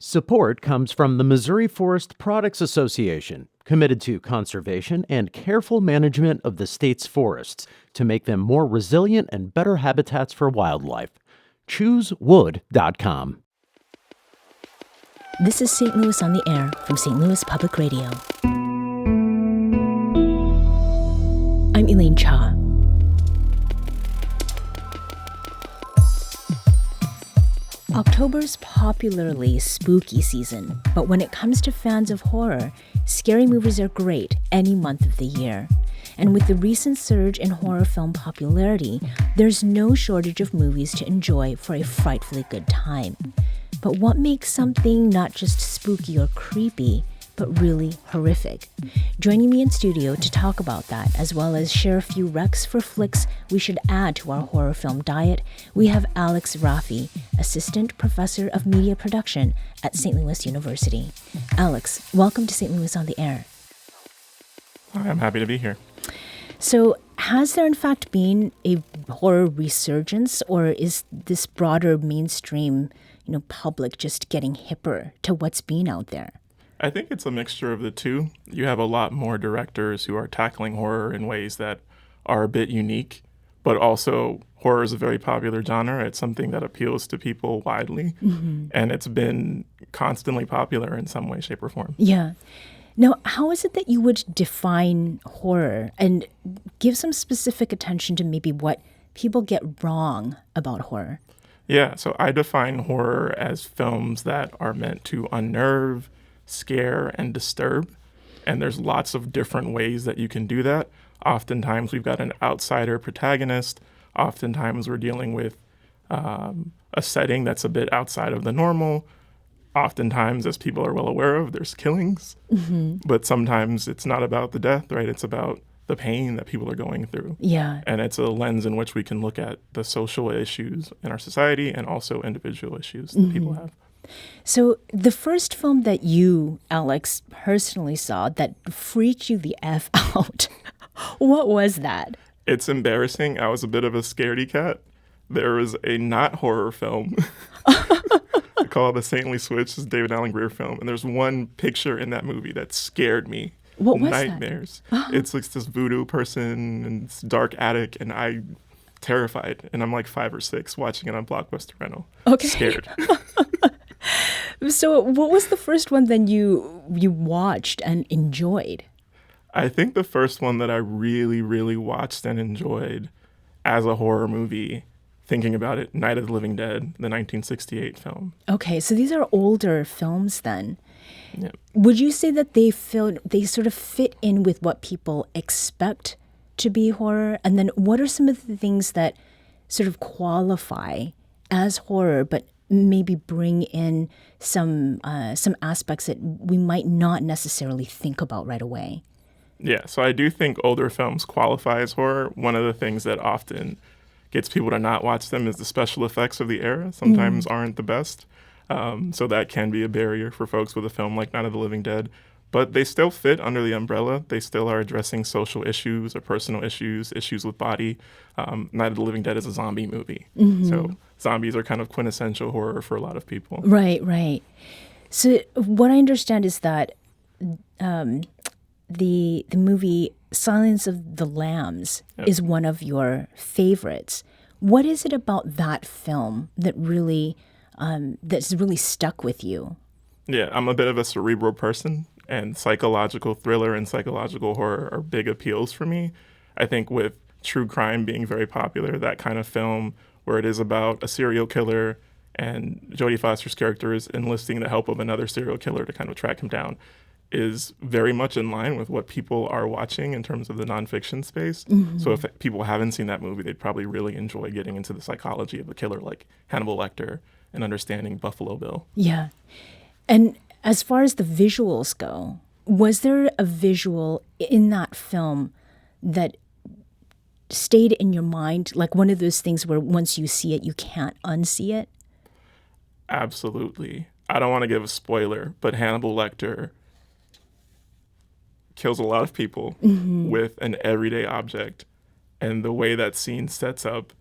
Support comes from the Missouri Forest Products Association, committed to conservation and careful management of the state's forests to make them more resilient and better habitats for wildlife. ChooseWood.com. This is St. Louis on the Air from St. Louis Public Radio. I'm Elaine Cha. October's popularly spooky season, but when it comes to fans of horror, scary movies are great any month of the year. And with the recent surge in horror film popularity, there's no shortage of movies to enjoy for a frightfully good time. But what makes something not just spooky or creepy, but really horrific? Joining me in studio to talk about that, as well as share a few recs for flicks we should add to our horror film diet, we have Alex Rafi, Assistant Professor of Media Production at St. Louis University. Alex, welcome to St. Louis on the Air. Hi, I'm happy to be here. So, has there in fact been a horror resurgence, or is this broader mainstream, public just getting hipper to what's been out there? I think it's a mixture of the two. You have a lot more directors who are tackling horror in ways that are a bit unique, but also horror is a very popular genre. It's something that appeals to people widely, and it's been constantly popular in some way, shape, or form. Yeah. Now, how is it that you would define horror and give some specific attention to maybe what people get wrong about horror? Yeah, so I define horror as films that are meant to unnerve, scare, and disturb. And there's lots of different ways that you can do that. Oftentimes we've got an outsider protagonist. Oftentimes we're dealing with a setting that's a bit outside of the normal. Oftentimes, as people are well aware of, there's killings. But sometimes it's not about the death, right? It's about the pain that people are going through. Yeah. And it's a lens in which we can look at the social issues in our society and also individual issues that people have. So the first film that you, Alex, personally saw that freaked you the F out, what was that? It's embarrassing. I was a bit of a scaredy cat. There was a not horror film called The Saintly Switch. It's a David Alan Grier film. And there's one picture in that movie that scared me. What was Nightmares. It's like this voodoo person in this dark attic, and I terrified. And I'm like 5 or 6 watching it on Blockbuster Rental. Okay. Scared. So what was the first one then you watched and enjoyed? I think the first one that I really, really watched and enjoyed as a horror movie, thinking about it, Night of the Living Dead, the 1968 film. Okay, so these are older films then. Yeah. Would you say that they sort of fit in with what people expect to be horror? And then what are some of the things that sort of qualify as horror, but maybe bring in some aspects that we might not necessarily think about right away? Yeah, so I do think older films qualify as horror. One of the things that often gets people to not watch them is the special effects of the era sometimes aren't the best. So that can be a barrier for folks with a film like Night of the Living Dead. But they still fit under the umbrella. They still are addressing social issues or personal issues with body. Night of the Living Dead is a zombie movie. So zombies are kind of quintessential horror for a lot of people. Right. So what I understand is that the movie Silence of the Lambs is one of your favorites. What is it about that film that really that's really stuck with you? Yeah, I'm a bit of a cerebral person, and psychological thriller and psychological horror are big appeals for me. I think with true crime being very popular, that kind of film where it is about a serial killer and Jodie Foster's character is enlisting the help of another serial killer to kind of track him down is very much in line with what people are watching in terms of the nonfiction space. So if people haven't seen that movie, they'd probably really enjoy getting into the psychology of a killer like Hannibal Lecter and understanding Buffalo Bill. Yeah. And as far as the visuals go, was there a visual in that film that stayed in your mind, like one of those things where once you see it, you can't unsee it? Absolutely. I don't want to give a spoiler, but Hannibal Lecter kills a lot of people with an everyday object. And the way that scene sets up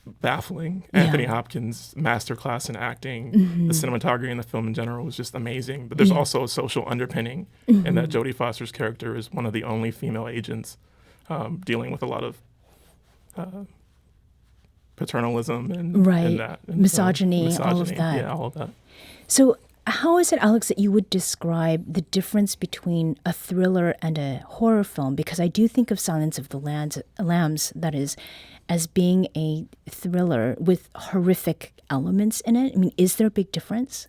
baffling. Yeah. Anthony Hopkins' masterclass in acting, the cinematography in the film in general was just amazing. But there's also a social underpinning in that Jodie Foster's character is one of the only female agents dealing with a lot of paternalism and, Right. and that. And Misogyny, all of that. Yeah, all of that. So how is it, Alex, that you would describe the difference between a thriller and a horror film? Because I do think of Silence of the Lambs, that is, as being a thriller with horrific elements in it. I mean, is there a big difference?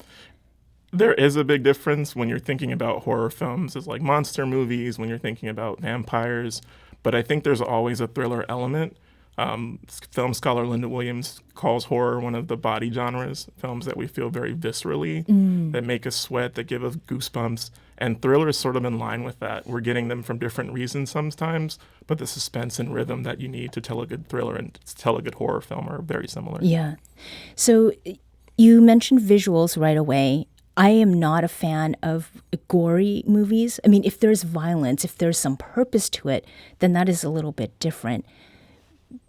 There is a big difference when you're thinking about horror films as like monster movies, when you're thinking about vampires. But I think there's always a thriller element. Film scholar Linda Williams calls horror one of the body genres, films that we feel very viscerally, that make us sweat, that give us goosebumps. And thriller is sort of in line with that. We're getting them from different reasons sometimes, but the suspense and rhythm that you need to tell a good thriller and to tell a good horror film are very similar. Yeah. So you mentioned visuals right away. I am not a fan of gory movies. I mean, if there's violence, if there's some purpose to it, then that is a little bit different.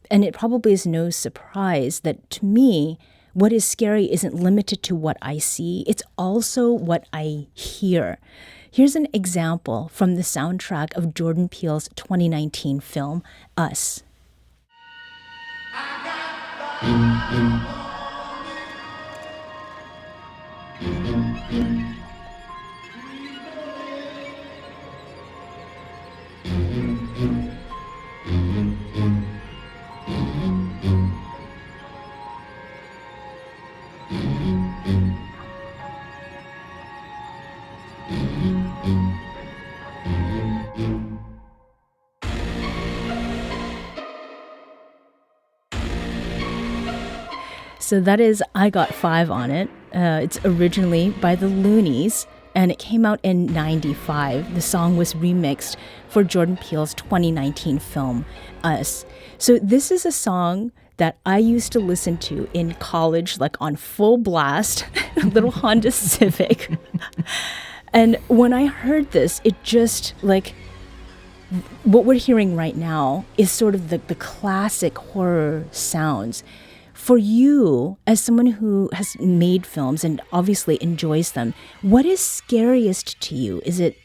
And it probably is no surprise that to me, what is scary isn't limited to what I see. It's also what I hear. Here's an example from the soundtrack of Jordan Peele's 2019 film, Us. So that is I Got Five on It. It's originally by the Loonies, and it came out in '95. The song was remixed for Jordan Peele's 2019 film, Us. So this is a song that I used to listen to in college, like on full blast, a little Honda Civic. And when I heard this, it just like what we're hearing right now is sort of the classic horror sounds. For you, as someone who has made films and obviously enjoys them, what is scariest to you? Is it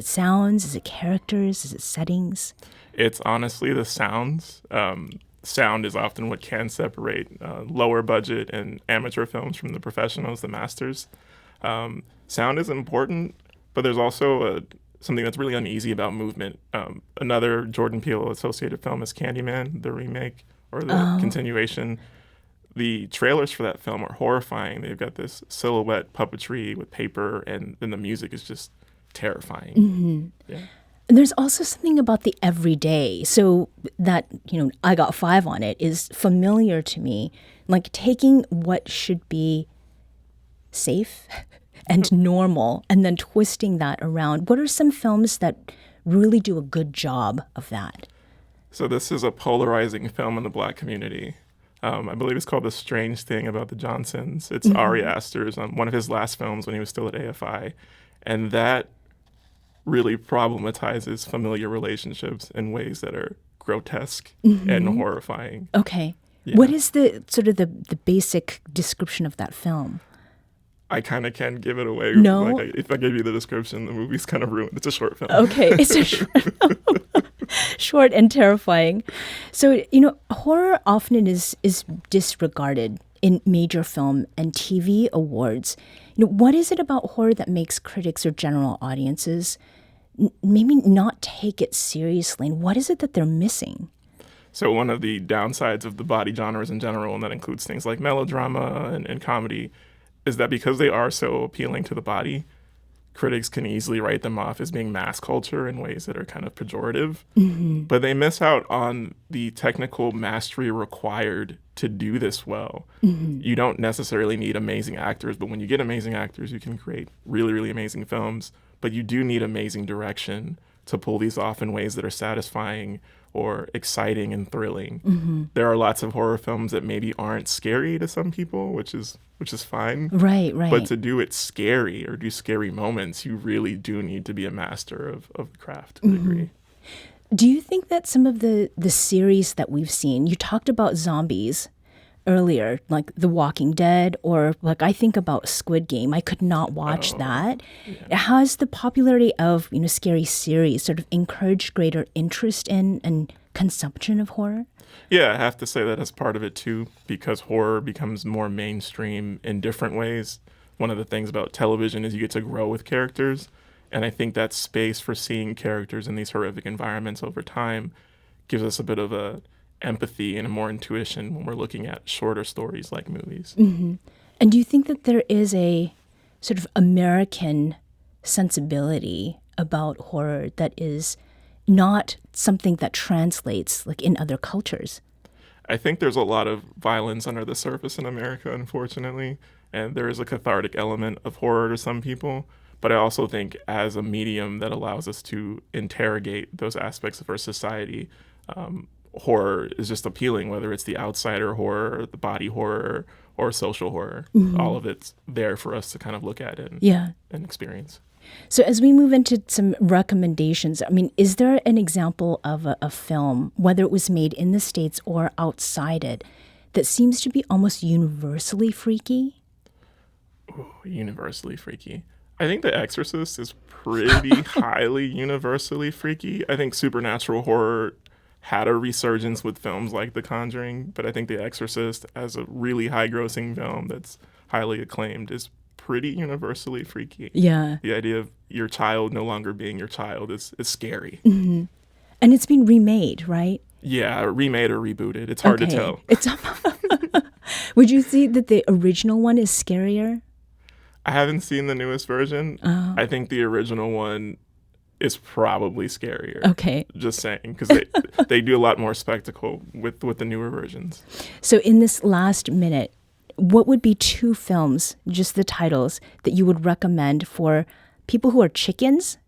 sounds? Is it characters? Is it settings? It's honestly the sounds. Sound is often what can separate lower budget and amateur films from the professionals, the masters. Sound is important, but there's also something that's really uneasy about movement. Another Jordan Peele associated film is Candyman, the remake or the continuation. The trailers for that film are horrifying. They've got this silhouette puppetry with paper, and then the music is just terrifying. Mm-hmm. Yeah. And there's also something about the everyday. So that, I Got Five on It is familiar to me. Like taking what should be safe and normal and then twisting that around. What are some films that really do a good job of that? So this is a polarizing film in the Black community. I believe it's called The Strange Thing About the Johnsons. It's Ari Aster's one of his last films when he was still at AFI. And that really problematizes familiar relationships in ways that are grotesque and horrifying. Okay. Yeah. What is the sort of the basic description of that film? I kind of can't give it away. No? Like if I give you the description, the movie's kind of ruined. It's a short film. Okay, it's a short and terrifying. So, horror often is disregarded in major film and TV awards. What is it about horror that makes critics or general audiences maybe not take it seriously? And what is it that they're missing? So one of the downsides of the body genres in general, and that includes things like melodrama and comedy, is that because they are so appealing to the body, critics can easily write them off as being mass culture in ways that are kind of pejorative. Mm-hmm. But they miss out on the technical mastery required to do this well. Mm-hmm. You don't necessarily need amazing actors, but when you get amazing actors, you can create really, really amazing films. But you do need amazing direction to pull these off in ways that are satisfying or exciting and thrilling. Mm-hmm. There are lots of horror films that maybe aren't scary to some people, which is fine. Right. But to do it scary or do scary moments, you really do need to be a master of the craft to a degree. Do you think that some of the series that we've seen, you talked about zombies, earlier, like The Walking Dead, or like I think about Squid Game. I could not watch that. Yeah. Has the popularity of, scary series sort of encouraged greater interest in and consumption of horror? Yeah, I have to say that as part of it too, because horror becomes more mainstream in different ways. One of the things about television is you get to grow with characters. And I think that space for seeing characters in these horrific environments over time gives us a bit of a empathy and a more intuition when we're looking at shorter stories like movies. Mm-hmm. And do you think that there is a sort of American sensibility about horror that is not something that translates like in other cultures? I think there's a lot of violence under the surface in America, unfortunately, and there is a cathartic element of horror to some people. But I also think as a medium that allows us to interrogate those aspects of our society, horror is just appealing, whether it's the outsider horror, or the body horror, or social horror. Mm-hmm. All of it's there for us to kind of look at and experience. So as we move into some recommendations, I mean, is there an example of a film, whether it was made in the States or outside it, that seems to be almost universally freaky? Ooh, universally freaky. I think The Exorcist is pretty highly universally freaky. I think supernatural horror had a resurgence with films like The Conjuring, but I think The Exorcist, as a really high-grossing film that's highly acclaimed, is pretty universally freaky. Yeah. The idea of your child no longer being your child is scary. Mm-hmm. And it's been remade, right? Yeah, remade or rebooted. It's hard to tell. Would you see that the original one is scarier? I haven't seen the newest version. I think the original one is probably scarier. Okay. Just saying, because they do a lot more spectacle with the newer versions. So in this last minute, what would be 2 films, just the titles, that you would recommend for people who are chickens,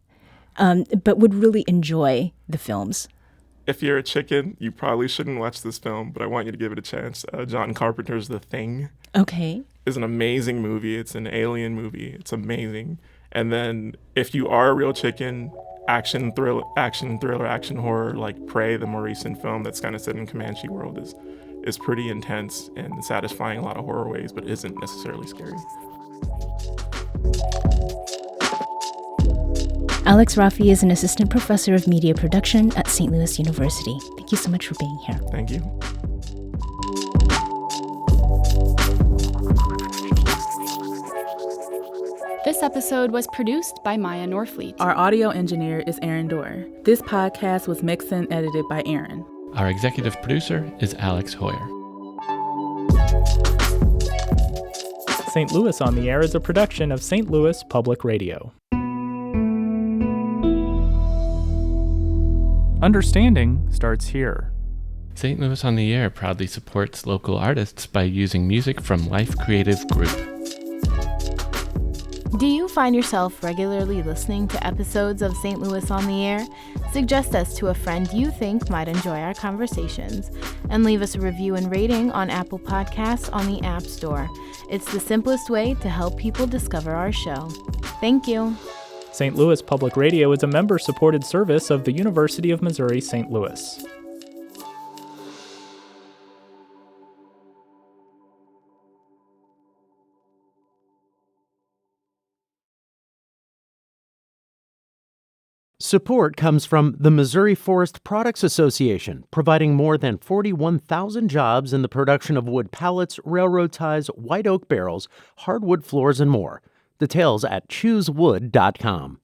but would really enjoy the films? If you're a chicken, you probably shouldn't watch this film, but I want you to give it a chance. John Carpenter's The Thing. Okay. Is an amazing movie. It's an alien movie. It's amazing. And then if you are a real chicken, action thriller, action horror like Prey, the more recent film that's kind of set in Comanche world, is pretty intense and satisfying in a lot of horror ways, but isn't necessarily scary. Alex Rafi is an assistant professor of media production at St. Louis University. Thank you so much for being here. Thank you. This episode was produced by Maya Norfleet. Our audio engineer is Aaron Dorr. This podcast was mixed and edited by Aaron. Our executive producer is Alex Hoyer. St. Louis on the Air is a production of St. Louis Public Radio. Understanding starts here. St. Louis on the Air proudly supports local artists by using music from Life Creative Group. Do you find yourself regularly listening to episodes of St. Louis on the Air? Suggest us to a friend you think might enjoy our conversations, and leave us a review and rating on Apple Podcasts on the App Store. It's the simplest way to help people discover our show. Thank you. St. Louis Public Radio is a member-supported service of the University of Missouri St. Louis. Support comes from the Missouri Forest Products Association, providing more than 41,000 jobs in the production of wood pallets, railroad ties, white oak barrels, hardwood floors, and more. Details at choosewood.com.